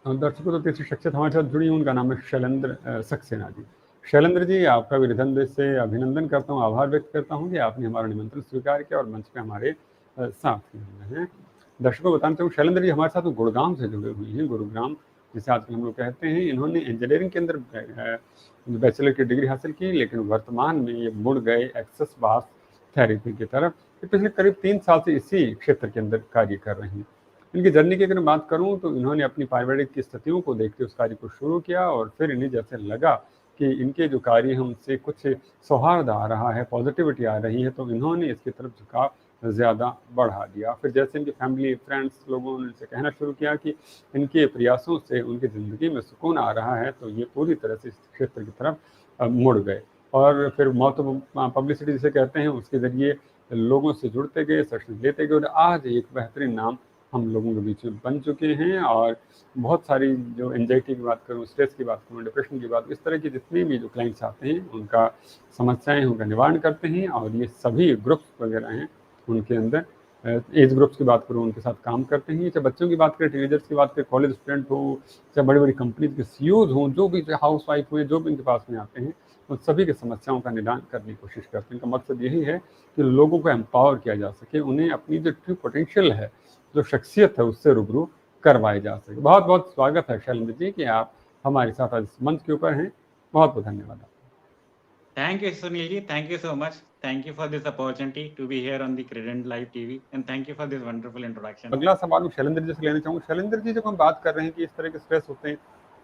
दर्शकों, तो तीसरी शख्सियत हमारे साथ जुड़ी है, उनका नाम है शैलेंद्र सक्सेना जी। शैलेंद्र जी, आपका भी हृदय दिल से अभिनंदन करता हूँ, आभार व्यक्त करता हूँ कि आपने हमारा निमंत्रण स्वीकार किया और मंच पे हमारे साथ हुए हैं। दर्शकों बताना चाहूँ, शैलेंद्र जी हमारे साथ गुड़गांव से जुड़े हुए हैं, गुरुग्राम जिसे आजकल हम लोग कहते हैं। इन्होंने इंजीनियरिंग के अंदर बैचलर की डिग्री हासिल की, लेकिन वर्तमान में ये मुड़ गए एक्सेस बाथ थेरेपी की तरफ। ये पिछले करीब 3 साल से इसी क्षेत्र के अंदर कार्य कर रहे हैं। इनकी जर्नी की अगर मैं बात करूं, तो इन्होंने अपनी पारिवारिक की स्थितियों को देखते उस कार्य को शुरू किया, और फिर इन्हें जैसे लगा कि इनके जो कार्य हैं उनसे कुछ सौहार्द आ रहा है, पॉजिटिविटी आ रही है, तो इन्होंने इसकी तरफ झुकाव ज़्यादा बढ़ा दिया। फिर जैसे इनकी फैमिली फ्रेंड्स लोगों ने इनसे कहना शुरू किया कि इनके प्रयासों से उनकी ज़िंदगी में सुकून आ रहा है, तो ये पूरी तरह से इस क्षेत्र की तरफ मुड़ गए। और फिर माउथ पब्लिसिटी जिसे कहते हैं, उसके ज़रिए लोगों से जुड़ते गए, सेशंस लेते गए, और आज एक बेहतरीन नाम हम लोगों के बीच में बन चुके हैं। और बहुत सारी जो एंजाइटी की बात करूँ, स्ट्रेस की बात करूँ, डिप्रेशन की बात, इस तरह की जितने भी जो क्लाइंट्स आते हैं उनका समस्याएं उनका निवारण करते हैं। और ये सभी ग्रुप्स वगैरह हैं उनके अंदर, एज ग्रुप्स की बात करूँ, उनके साथ काम करते हैं। चाहे बच्चों की बात करें, टीनेजर्स की बात करें, कॉलेज स्टूडेंट हो, चाहे बड़ी बड़ी कंपनीज के सीईओज हों, जो भी हाउस वाइफ हुए, जो भी इनके पास में आते हैं, उन सभी की समस्याओं का निदान करने की कोशिश करते हैं। इनका मकसद यही है कि लोगों को एम्पावर किया जा सके, उन्हें अपनी जो ट्रू पोटेंशियल है, जो शख्सियत है, उससे रूबरू करवाए जा सके। बहुत बहुत स्वागत है शैलेंद्र जी कि आप हमारे साथ आज इस मंच के ऊपर हैं। बहुत बहुत धन्यवाद आपका। Thank you, Sunil ji. Thank you so much. Thank you for this opportunity to be here on the Credent Live TV, and thank you for this wonderful introduction. अगला सवाल मैं शैलेंद्र जी से लेना चाहूँगा। शैलेंद्र जी, जब हम बात कर रहे हैं कि इस तरह के स्ट्रेस होते हैं,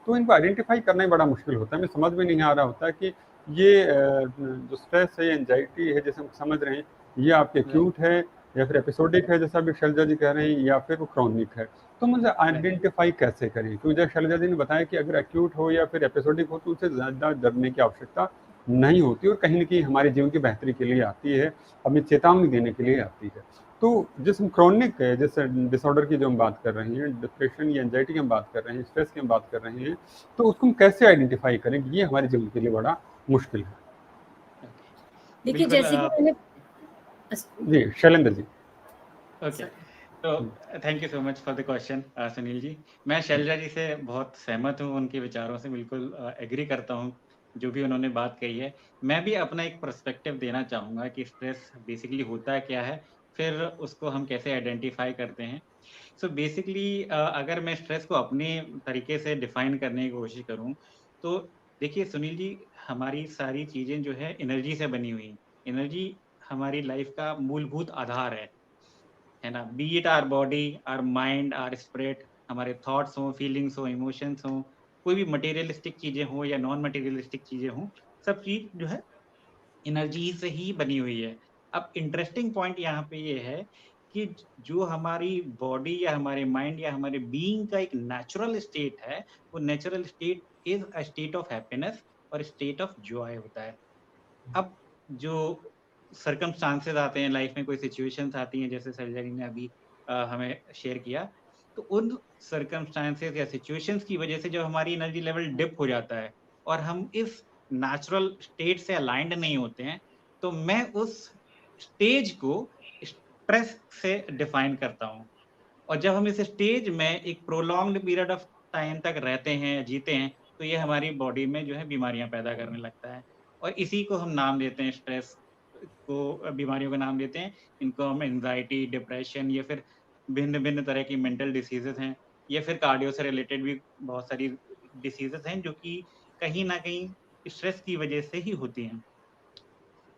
तो इनको आइडेंटिफाई करना ही बड़ा मुश्किल होता है। हमें समझ में नहीं आ रहा होता कि ये जो स्ट्रेस है, एंजाइटी है, जैसे हम समझ रहे हैं, ये आपके एक्यूट है या फिर एपिसोडिक है, जैसा अभी शैलजा जी कह रहे हैं, या फिर वो क्रॉनिक है। तो मुझे आइडेंटिफाई कैसे करें? क्योंकि जैसे शैलजा जी ने बताया कि अगर एक्यूट हो या फिर एपिसोडिक हो, तो उसे ज़्यादा डरने की आवश्यकता नहीं होती, और कहीं न कहीं हमारे जीवन की बेहतरी के लिए आती है, हमें चेतावनी देने के लिए आती है। तो जिस क्रोनिक है, जिस डिसऑर्डर की जो हम बात कर रहे हैं, डिप्रेशन या एंजाइटी की हम बात कर रहे हैं, स्ट्रेस की हम बात कर रहे हैं, तो उसको हम कैसे आइडेंटिफाई करें कि ये हमारे जीवन के लिए बड़ा मुश्किल है? देखिए, बिल्कुल जैसे कि मैंने जी, शैलेंद्र जी। ओके, तो thank you so much for the question Sunil ji. मैं शैलजा जी से बहुत सहमत हूँ, उनके विचारों से बिल्कुल एग्री करता हूँ जो भी उन्होंने बात कही है। मैं भी अपना एक पर्सपेक्टिव देना चाहूँगा कि स्ट्रेस बेसिकली होता है क्या है, फिर उसको हम कैसे आइडेंटिफाई करते हैं। सो बेसिकली अगर मैं स्ट्रेस को अपने तरीके से डिफाइन करने की कोशिश करूँ, तो देखिए सुनील जी, हमारी सारी चीज़ें जो है एनर्जी से बनी हुई हैं। एनर्जी हमारी लाइफ का मूलभूत आधार है ना? Be it our body, our mind, our spirit, हमारे थॉट्स हों, फीलिंग्स हों, इमोशंस हों, कोई भी मटेरियलिस्टिक चीज़ें हों या नॉन मटेरियलिस्टिक चीज़ें हों, सब चीज़ जो है एनर्जी से ही बनी हुई है। अब इंटरेस्टिंग पॉइंट यहाँ पे ये है कि जो हमारी बॉडी या हमारे माइंड या हमारे बीइंग का एक नेचुरल स्टेट है, वो natural state is a state of happiness और स्टेट ऑफ जॉय होता है। अब जो सर्कमस्टांसेस आते हैं लाइफ में, कोई सिचुएशंस आती हैं जैसे सर्जरी ने अभी हमें शेयर किया, तो उन सर्कमस्टांसेस या सिचुएशंस की वजह से जब हमारी एनर्जी लेवल डिप हो जाता है और हम इस नेचुरल स्टेट से अलाइंड नहीं होते हैं, तो मैं उस स्टेज को स्ट्रेस से डिफाइन करता हूँ। और जब हम इस स्टेज में एक प्रोलॉन्ग्ड पीरियड ऑफ टाइम तक रहते हैं, जीते हैं, तो ये हमारी बॉडी में जो है बीमारियाँ पैदा करने लगता है। और इसी को हम नाम देते हैं, स्ट्रेस को बीमारियों का नाम देते हैं। इनको हम एंग्ज़ायटी, डिप्रेशन या फिर भिन्न-भिन्न तरह की मेंटल डिसीज़ेज़ हैं, या फिर कार्डियो से रिलेटेड भी बहुत सारी डिसीज़ेज़ हैं जो कि कहीं न कहीं स्ट्रेस की वजह से ही होती हैं।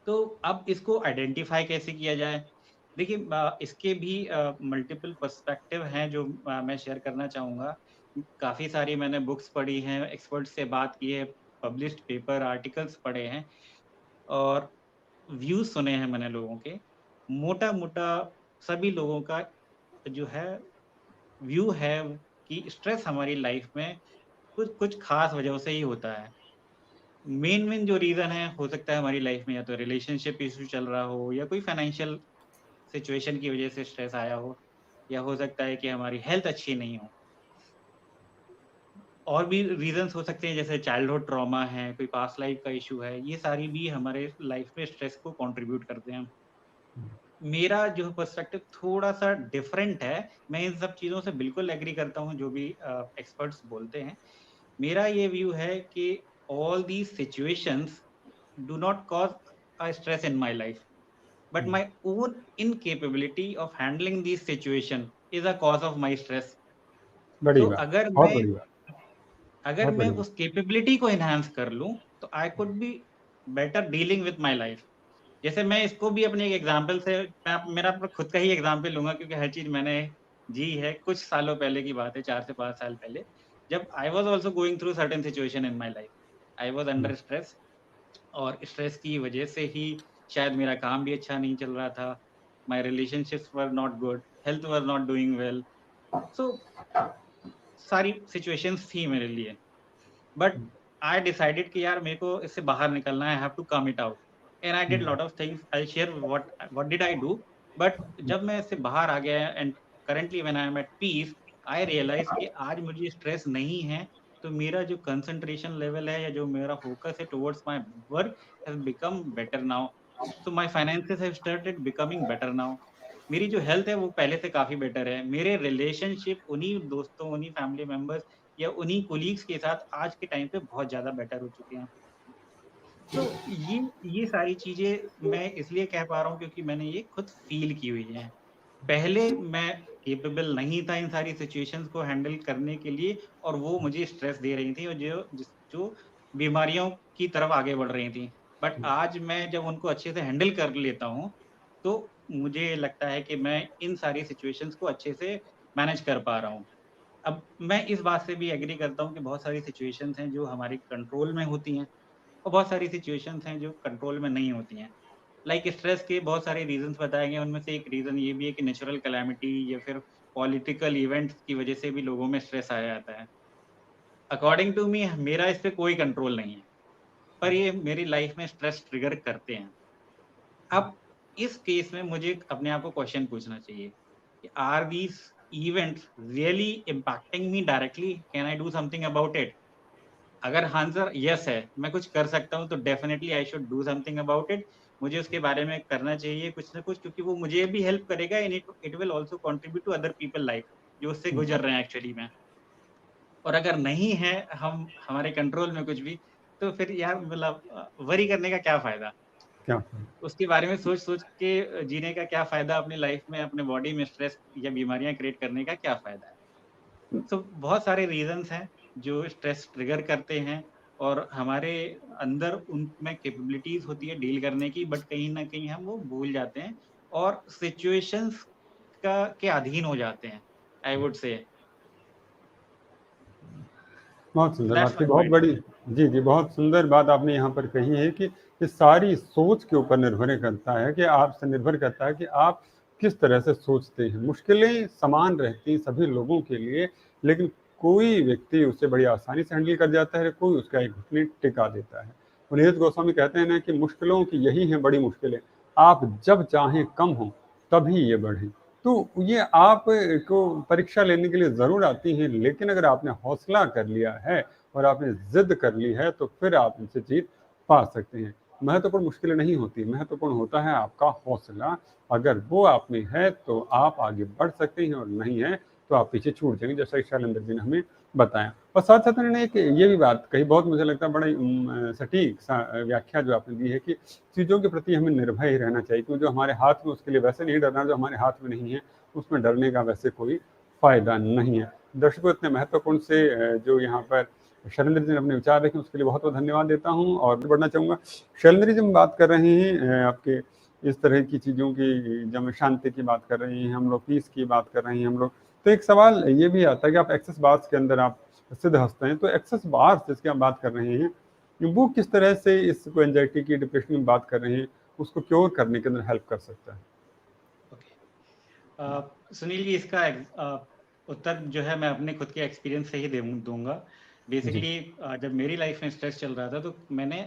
तो अब इसको आइडेंटिफ़ाई कैसे किया जाए? देखिए इसके भी मल्टीपल पर्सपेक्टिव हैं जो मैं शेयर करना चाहूँगा। काफ़ी सारी मैंने बुक्स पढ़ी हैं, एक्सपर्ट से बात की है, पब्लिश्ड पेपर, आर्टिकल्स पढ़े हैं और व्यूज़ सुने हैं मैंने लोगों के। मोटा-मोटा सभी लोगों का जो है व्यू है कि स्ट्रेस हमारी लाइफ़ में कुछ कुछ ख़ास वजहों से ही होता है। मेन जो रीज़न है, हो सकता है हमारी लाइफ़ में या तो रिलेशनशिप इश्यू चल रहा हो या कोई फाइनेंशियल सिचुएशन की वजह से स्ट्रेस आया हो, या हो सकता है कि हमारी हेल्थ अच्छी नहीं हो। और भी रीज़न्स हो सकते हैं जैसे चाइल्डहुड ट्रॉमा है, कोई पास्ट लाइफ़ का इश्यू है, ये सारी भी हमारे लाइफ़ में स्ट्रेस को कंट्रीब्यूट करते हैं। मेरा जो पर्सपेक्टिव थोड़ा सा डिफरेंट है। मैं इन सब चीज़ों से बिल्कुल एग्री करता हूँ जो भी एक्सपर्ट्स बोलते हैं। मेरा ये व्यू है कि all these situations do not cause a stress in my life, but my own incapability of handling this situation is a cause of my stress. बड़ी सो बात, अगर बहुत मैं बड़ी बात, अगर बहुत मैं बड़ी बात। उस कैपेबिलिटी को एनहांस कर लूं तो I could be better dealing with my life. जैसे मैं इसको भी अपने एक एग्जांपल से, मेरा अपना खुद का ही एग्जांपल लूंगा क्योंकि हर चीज मैंने जी है। कुछ सालों पहले की बात है, 4 से 5 साल पहले, जब I was also going through certain situation in my life. I was hmm, under stress, और स्ट्रेस की वजह से ही शायद मेरा काम भी अच्छा नहीं चल रहा था। My relationships were not good, health were not doing well. So सारी सिचुएशंस थी मेरे लिए, बट आई डिसाइडेड कि यार मेरे को इससे बाहर निकलना है, I have to come it out, and I did hmm, lot of things. I share what did I do. But hmm, जब मैं इससे बाहर आ गया and currently when I am at peace, I realize कि आज मुझे स्ट्रेस नहीं है। तो मेरा जो कंसंट्रेशन लेवल है या जो मेरा फोकस है towards my work has become better now. So my finances have started becoming better now. मेरी जो हेल्थ है वो पहले से काफी बेटर है। मेरे रिलेशनशिप उन्हीं दोस्तों, उन्हीं फैमिली मेंबर्स या उन्हीं कोलीग्स के साथ आज के टाइम पे बहुत ज़्यादा बेटर हो चुके हैं। तो ये सारी चीज़ें मैं इसलिए कह पा रहा हूँ क्योंकि मैंने ये खुद फ़ील की हुई है। पहले मैं कैपेबल नहीं था इन सारी सिचुएशंस को हैंडल करने के लिए, और वो मुझे स्ट्रेस दे रही थी और जो बीमारियों की तरफ आगे बढ़ रही थी। बट हुँ, आज मैं जब उनको अच्छे से हैंडल कर लेता हूँ, तो मुझे लगता है कि मैं इन सारी सिचुएशंस को अच्छे से मैनेज कर पा रहा हूँ। अब मैं इस बात से भी एग्री करता हूँ कि बहुत सारी सिचुएशंस हैं जो हमारे कंट्रोल में होती हैं, और बहुत सारी सिचुएशंस हैं जो कंट्रोल में नहीं होती हैं। लाइक स्ट्रेस के बहुत सारे रीजंस बताए गए, उनमें से एक रीजन ये भी है कि नेचुरल कैलामिटी या फिर पॉलिटिकल इवेंट्स की वजह से भी लोगों में स्ट्रेस आ जाता है। अकॉर्डिंग टू मी मेरा इस पे कोई कंट्रोल नहीं है, पर ये मेरी लाइफ में स्ट्रेस ट्रिगर करते हैं। अब इस केस में मुझे अपने आप को क्वेश्चन पूछना चाहिए कि are these events really impacting me directly, can I do something about it? अगर आंसर यस है, मैं कुछ कर सकता हूँ, तो definitely I should do something about it. मुझे उसके बारे में करना चाहिए कुछ ना कुछ, क्योंकि वो मुझे भी हेल्प करेगा and it it will also contribute to other people life जो उससे हुँ। गुजर रहे हैं एक्चुअली में। और अगर नहीं है हम हमारे कंट्रोल में कुछ भी, तो फिर यार मतलब वरी करने का क्या फायदा? क्या फ़ायदा? उसके बारे में सोच-सोच के जीने का क्या फ़ायदा? अपनी लाइफ में अपने बॉडी में स्ट्रेस या बीमारियाँ क्रिएट करने का क्या फ़ायदा है? सो बहुत सारे रीज़न्स हैं जो स्ट्रेस ट्रिगर करते हैं, और हमारे अंदर उनमें कैपेबिलिटीज़ होती है डील करने की, बट कहीं न कहीं हम वो भूल जाते हैं और सिचुएशंस का के अधीन हो जाते हैं, आई वुड से। बहुत सुंदर दैट्स बात थी, माय बहुत पॉइंट। बड़ी। जी, जी, बहुत सुंदर बात आपने यहाँ पर कही है कि ये सारी सोच के ऊपर निर्भर करता है कि आपसे निर्भर करता है कि आप किस तरह से सोचते हैं। मुश्किलें समान रहती हैं सभी लोगों के लिए, लेकिन कोई व्यक्ति उसे बड़ी आसानी से हैंडल कर जाता है, कोई उसका एक घुटने टिका देता है। और नियत गोस्वामी कहते हैं ना कि मुश्किलों की यही हैं बड़ी मुश्किलें, आप जब चाहें कम हों, तभी ये बढ़ें। तो ये आप को परीक्षा लेने के लिए ज़रूर आती हैं, लेकिन अगर आपने हौसला कर लिया है और आपने ज़िद कर ली है, तो फिर आप इनसे जीत पा सकते हैं। महत्वपूर्ण मुश्किलें नहीं होती, महत्वपूर्ण होता है आपका हौसला। अगर वो आप में है, तो आप आगे बढ़ सकते हैं और नहीं है, तो आप पीछे छूट जाएँगे, जैसा कि शैलेंद्र जी ने हमें बताया। और साथ-साथ उन्होंने एक ये भी बात कही, बहुत मुझे लगता है बड़ी सटीक व्याख्या जो आपने दी है कि चीज़ों के प्रति हमें निर्भय ही रहना चाहिए, क्योंकि जो हमारे हाथ में उसके लिए वैसे नहीं डरना, जो हमारे हाथ में नहीं है उसमें डरने का वैसे कोई फ़ायदा नहीं है। दर्शकों, इतने महत्वपूर्ण से जो यहाँ पर शैलेंद्र जी ने अपने विचार रखे उसके लिए बहुत-बहुत धन्यवाद देता हूँ और आगे बढ़ना चाहूँगा। शैलेंद्र जी, हम बात कर रहे हैं आपके इस तरह की चीज़ों की, जब हम शांति की बात कर रहे हैं हम लोग, पीस की बात कर रहे हैं हम लोग, तो एक सवाल ये भी आता है कि आप एक्सेस बार्स के अंदर आप सिद्धहस्त हैं, तो एक्सेस बार्स जिसकी आप बात कर रहे हैं, वो किस तरह से इसको एंग्जायटी की, डिप्रेशन की बात कर रहे हैं, उसको क्योर करने के अंदर हेल्प कर सकता है? ओके। सुनील जी, इसका उत्तर जो है मैं अपने खुद के एक्सपीरियंस से ही दूंगा। जी। बेसिकली जब मेरी लाइफ में स्ट्रेस चल रहा था, तो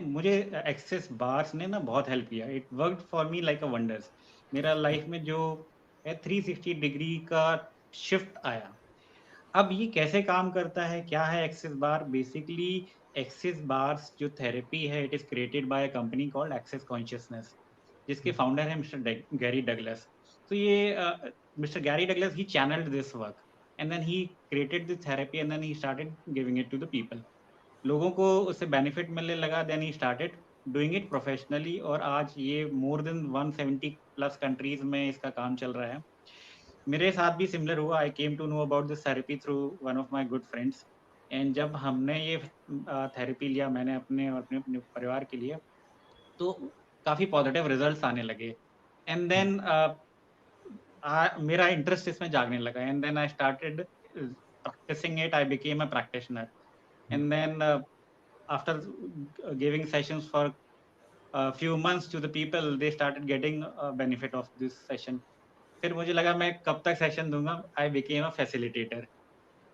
मुझे एक्सेस बार्स ने ना बहुत हेल्प किया। It worked for me like a wonders. मेरा लाइफ में जो है 360 डिग्री का शिफ्ट आया। अब ये कैसे काम करता है, क्या है Access Bar? Basically Access Bars जो थेरेपी है, it is created by a company called Access Consciousness, जिसके फाउंडर है मिस्टर गैरी डगलस। So ये Mr. Gary Douglas, he channeled this work and then he created this therapy and then he started giving it to the people. लोगों को उससे benefit मिलने लगा, then he started doing it professionally और आज ये more than 170 plus countries में इसका काम चल रहा है. मेरे साथ भी सिमिलर हुआ. I came to know about this therapy through one of my good friends. And जब हमने ये थेरेपी लिया, मैंने अपने और अपने परिवार के लिए, तो काफी पॉजिटिव रिजल्ट्स आने लगे. एंड देन मेरा इंटरेस्ट इसमें जागने लगा. And then I started practising it. I became a practitioner. And then after giving sessions for few months to the people, they started getting benefit of this session. फिर मुझे लगा मैं कब तक सेशन दूंगा. I became a facilitator.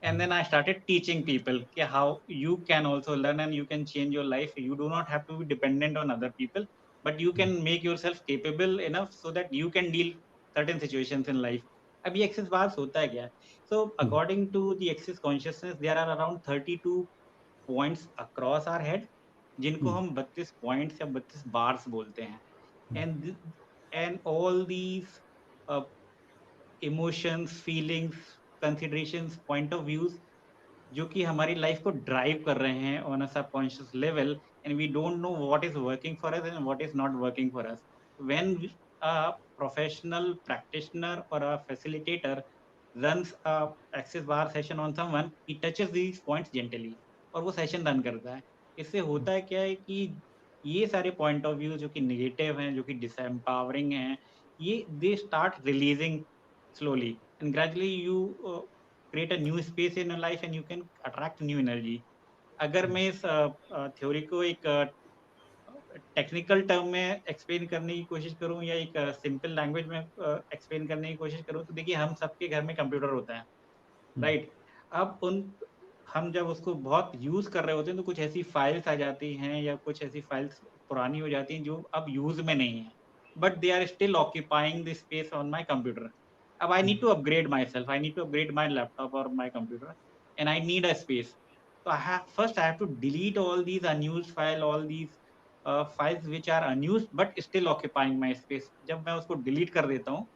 And then I started teaching people how you can also learn and you can change your life. You do not have to be dependent on other people, but you can make yourself capable enough so that you can deal certain situations in life. अब ये access bars होता है क्या? So according to the access consciousness, there are around 32 points across our head, जिनको हम 32 points या 32 bars बोलते हैं. And all these emotions, feelings, considerations, point of views जो कि हमारी लाइफ को ड्राइव कर रहे हैं on a subconscious level, and we don't know what is working for us and what is not working for us. When a professional practitioner और a facilitator runs a access bar session on someone, he touches these points gently और वो session run करता है. इससे होता है क्या है कि ये सारे पॉइंट ऑफ व्यू जो कि नेगेटिव हैं, जो कि डिसएम्पावरिंग हैं, ये दे start releasing slowly and gradually. You create a new space in your life and you can attract new energy. अगर मैं इस थ्योरी को एक टेक्निकल टर्म में एक्सप्लेन करने की कोशिश करूं या एक सिंपल लैंग्वेज में एक्सप्लेन करने की कोशिश करूं, तो देखिए हम सबके घर में कंप्यूटर होता है, राइट? अब हम जब उसको बहुत यूज कर रहे होते हैं तो कुछ ऐसी फाइल्स आ जाती हैं या कुछ ऐसी फाइल्स पुरानी हो जाती हैं जो अब यूज में नहीं है, but they are still occupying the space on my computer. अब I need to upgrade myself, I need to upgrade my laptop और my computer, and I need a space. So I have to delete all these unused file, all these files which are unused but still occupying my space. जब मैं उसको delete कर देता हूँ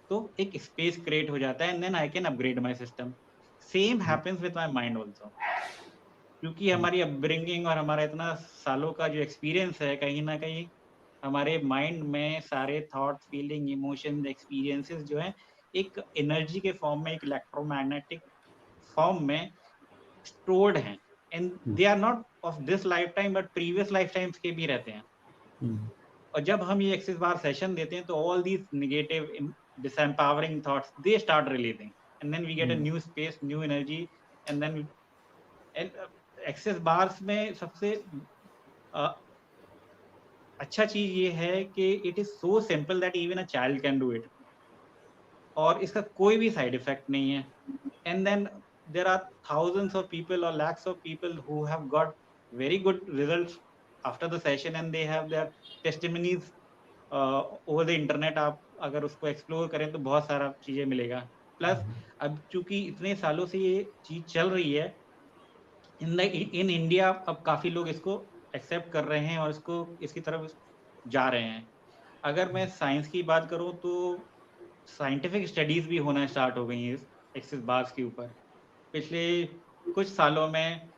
तो एक space create हो जाता है and then I can upgrade my system. Same happens with my mind also. क्योंकि हमारी अपब्रिंगिंग और हमारा इतना सालों का जो एक्सपीरियंस है, कहीं ना कहीं हमारे माइंड में सारे थॉट, फीलिंग, इमोशंस, एक्सपीरियंसेस जो है एक एनर्जी के फॉर्म में, एक इलेक्ट्रोमैग्नेटिक फॉर्म में स्टोर्ड हैं. And they are not of this lifetime but previous lifetimes के भी रहते हैं. और जब हम ये एक्सेस बार सेशन देते हैं तो all these negative disempowering thoughts they start releasing and then we get a new space, new energy. And then access bars में सबसे अच्छा चीज ये है कि it is so simple that even a child can do it और इसका कोई भी साइड इफेक्ट नहीं है. And then there are thousands of people or lakhs of people who have got very good results after the session and they have their testimonies over the internet. आप अगर उसको explore करें तो बहुत सारा चीजें मिलेगा. प्लस अब चूंकि इतने सालों से ये चीज चल रही है इन इंडिया, अब काफी लोग इसको एक्सेप्ट कर रहे हैं और इसको इसकी तरफ जा रहे हैं. अगर मैं साइंस की बात करूं तो साइंटिफिक स्टडीज भी होना स्टार्ट हो गई हैं एक्सेस बार्स के ऊपर. पिछले कुछ सालों में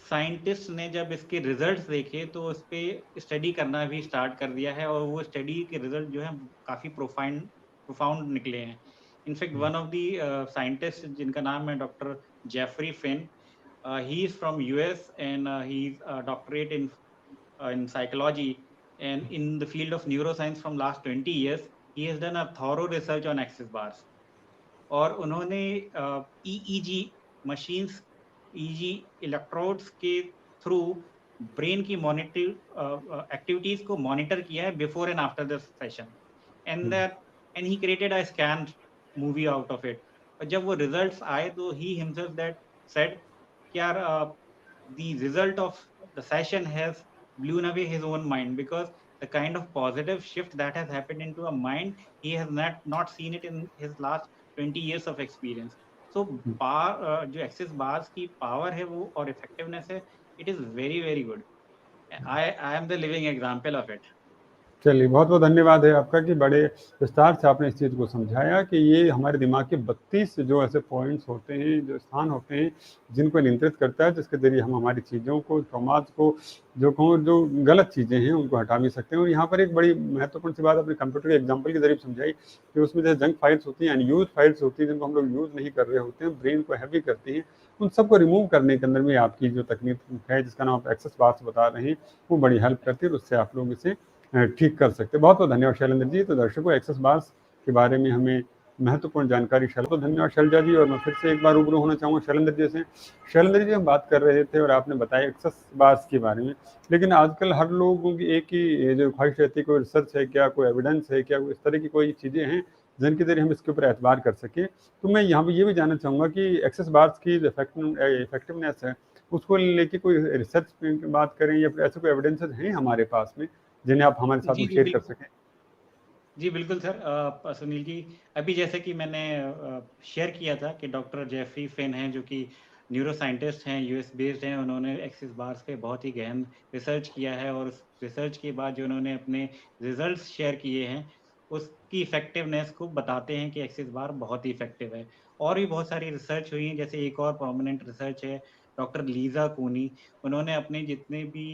साइंटिस्ट ने जब इसके रिजल्ट्स देखे तो उस पर स्टडी करना भी स्टार्ट कर दिया है और वो स्टडी के रिजल्ट जो है काफी प्रोफाउंड निकले हैं. In fact one of the scientist जिनका नाम है doctor Jeffrey Fin, he is from US and he is doctorate in psychology and in the field of neuroscience from last 20 years. He has done a thorough research on access bars. और उन्होंने EEG machines, EEG electrodes के through brain की monitor activities को monitor किया है before and after the session. And he created a scan movie out of it. और जब वो रिजल्ट्स आए तो ही हिमसेल्फ दैट सेड कि यार the result of the session has blown away his own mind because the kind of positive shift that has happened into a mind, he has not seen it in his last 20 years of experience. So जो access bars की power है वो और effectiveness है, it is very very good. I am the living example of it. चलिए, बहुत-बहुत धन्यवाद है आपका कि बड़े विस्तार से आपने इस चीज़ को समझाया कि ये हमारे दिमाग के 32 जो ऐसे पॉइंट्स होते हैं, जो स्थान होते हैं, जिनको नियंत्रित करता है, जिसके ज़रिए हम हमारी चीज़ों को, ट्रॉमास को, जो कहूँ जो गलत चीज़ें हैं, उनको हटा भी सकते हैं। और यहाँ पर एक बड़ी महत्वपूर्ण सी बात आपने कंप्यूटर के एग्ज़ाम्पल के ज़रिए समझाई कि उसमें जैसे जंक फाइल्स होती हैं, अनयूज़ फाइल्स होती हैं, जिनको हम लोग यूज़ नहीं कर रहे होते हैं, ब्रेन को हैवी करती हैं, उन सबको रिमूव करने के अंदर में आपकी जो तकनीक है, जिसका नाम आप एक्सेस बार्स बता रहे हैं, वो बड़ी हेल्प करती है और उससे आप लोग इसे ठीक कर सकते हैं। बहुत-बहुत धन्यवाद शैलेंद्र जी। तो दर्शकों एक्सेस बार्स के बारे में हमें महत्वपूर्ण जानकारी तो धन्यवाद शैलजा जी। और मैं फिर से एक बार रूबरू होना चाहूँगा शैलेंद्र जी से। शैलेंद्र जी हम बात कर रहे थे और आपने बताया एक्सेस बार्स के बारे में, लेकिन आजकल हर लोगों की एक ही जो ख्वाहिश रहती है, कोई रिसर्च है क्या, कोई एविडेंस है क्या, इस तरह की कोई चीज़ें हैं जिनके ज़रिए हम इसके ऊपर एतबार कर सकें। तो मैं यहाँ पे ये भी जानना चाहूँगा कि एक्सेस बार्स की जो इफेक्टिवनेस है, उसको लेके कोई रिसर्च की बात करें या फिर ऐसे कोई एविडेंसेस हैं हमारे पास में जिन्हें आप हमारे साथ जी, में जी, शेयर कर बिल्कुल। सकें? जी, बिल्कुल सर। सुनील जी, अभी जैसे कि मैंने शेयर किया था कि डॉक्टर जेफरी फेन हैं, जो कि न्यूरो साइंटिस्ट हैं, यूएस बेस्ड हैं। उन्होंने एक्सिस बार्स पे बहुत ही गहन रिसर्च किया है और उस रिसर्च के बाद जो उन्होंने अपने रिजल्ट्स शेयर किए हैं, उसकी इफ़ेक्टिवनेस को बताते हैं कि एक्सिस बार बहुत ही इफ़ेक्टिव है। और भी बहुत सारी रिसर्च हुई हैं, जैसे एक और प्रोमिनेंट रिसर्च है, डॉक्टर लीज़ा कूनी। उन्होंने अपने जितने भी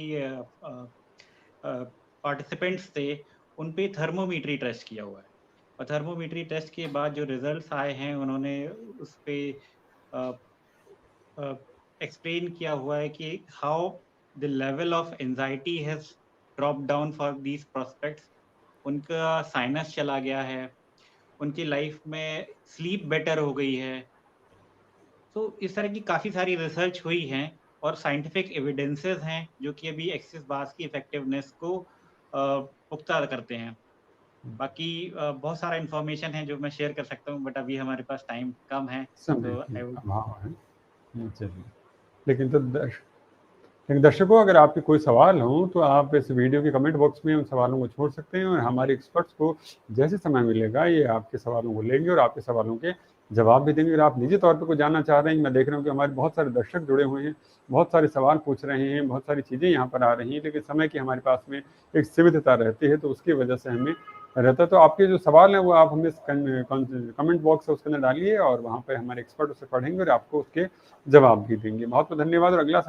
पार्टिसिपेंट्स थे, उन पे थर्मोमीट्री टेस्ट किया हुआ है। और थर्मोमीट्री टेस्ट के बाद जो रिजल्ट्स आए हैं, उन्होंने उस पे अ अ, एक्सप्लेन किया हुआ है कि how the level of anxiety has dropped down for these prospects. उनका साइनस चला गया है, उनकी लाइफ में स्लीप बेटर हो गई है। तो इस तरह की काफ़ी सारी रिसर्च हुई हैं और साइंटिफिक एविडेंसेस हैं, जो कि अभी एक्सिस बार्स की इफ़ेक्टिवनेस को पुख्ता करते हैं। बाकी बहुत सारा इन्फॉर्मेशन है जो मैं शेयर कर सकता हूँ, बट अभी हमारे पास टाइम कम है, समय तो की आई वुड। अभाव है। चलिए। लेकिन तो लेकिन दर्शकों अगर आपके कोई सवाल हो तो आप इस वीडियो के कमेंट बॉक्स में उन सवालों को छोड़ सकते हैं और हमारे एक्सपर्ट्स को जैसे समय मिलेगा ये आपके सवालों को लेंगे और आपके सवालों के जवाब भी देंगे। अगर आप निजी तौर पर कुछ जानना चाह रहे हैं, मैं देख रहा हूँ कि हमारे बहुत सारे दर्शक जुड़े हुए हैं, बहुत सारे सवाल पूछ रहे हैं, बहुत सारी चीज़ें यहाँ पर आ रही हैं, लेकिन समय की हमारे पास में एक सीमितता रहती है, तो उसकी वजह से हमें रहता है। तो आपके जो सवाल हैं वो आप हमें कमेंट बॉक्स है उसके अंदर डालिए और वहाँ पर हमारे एक्सपर्ट उसे पढ़ेंगे और आपको उसके जवाब भी देंगे। बहुत बहुत धन्यवाद। और अगला